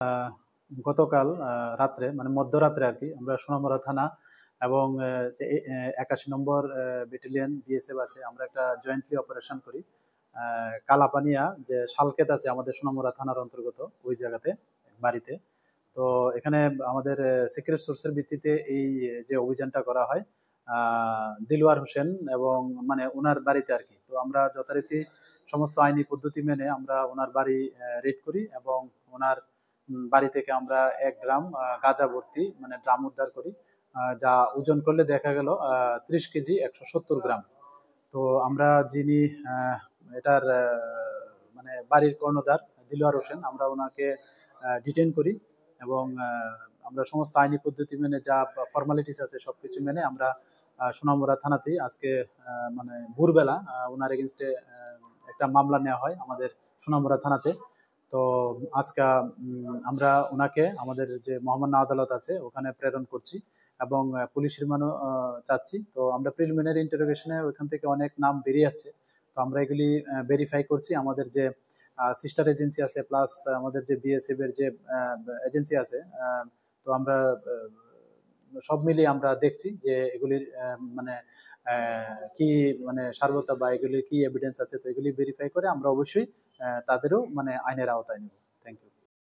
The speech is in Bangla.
আহ, গতকাল রাত্রে মানে মধ্যরাত্রে আর কি আমরা সোনামুড়া থানা এবং 81 নম্বর ব্যাটালিয়ন বিএসএফ আছে, আমরা একটা জয়েন্টলি অপারেশন করি। কালাপানিয়া যে শালক্ষেত আছে আমাদের সোনামুড়া থানার অন্তর্গত ওই জায়গাতে বাড়িতে। তো এখানে আমাদের সিক্রেট সোর্সের ভিত্তিতে এই যে অভিযানটা করা হয় দিলওয়ার হোসেন এবং মানে ওনার বাড়িতে আর কি। তো আমরা যথারীতি সমস্ত আইনি পদ্ধতি মেনে আমরা ওনার বাড়ি রেড করি এবং ওনার বাড়ি থেকে আমরা 1 গ্রাম গাঁজা ভর্তি মানে ড্রাম উদ্ধার করি, যা ওজন করলে দেখা গেল 30 কেজি 170 গ্রাম। তো আমরা যিনি এটার মানে বাড়ির কর্ণধার দিলওয়ার হোসেন, আমরা ওনাকে ডিটেইন করি এবং আমরা সমস্ত আইনি পদ্ধতি মেনে যা ফর্মালিটিস আছে সবকিছু মেনে আমরা সোনামুড়া থানাতেই আজকে মানে ভোরবেলা ওনার এগেনস্টে একটা মামলা নেওয়া হয় আমাদের সোনামুড়া থানাতে। তো আজকে আমরা ওনাকে আমাদের যে মহামান্য আদালত আছে ওখানে প্রেরণ করছি এবং পুলিশ রিমান্ডও চাচ্ছি। তো আমরা প্রিলিমিনারি ইন্টারোগেশনে ওইখান থেকে অনেক নাম বেরিয়ে আসছে, তো আমরা এগুলি ভেরিফাই করছি। আমাদের যে সিস্টার এজেন্সি আছে প্লাস আমাদের যে বিএসএফ এর যে এজেন্সি আছে, তো আমরা সব মিলিয়ে আমরা দেখছি যে এগুলির মানে কি মানে সার্বতা বা এগুলির কি এভিডেন্স আছে, তো এগুলি ভেরিফাই করে আমরা অবশ্যই তাদেরও মানে আইনের আওতায় নেব।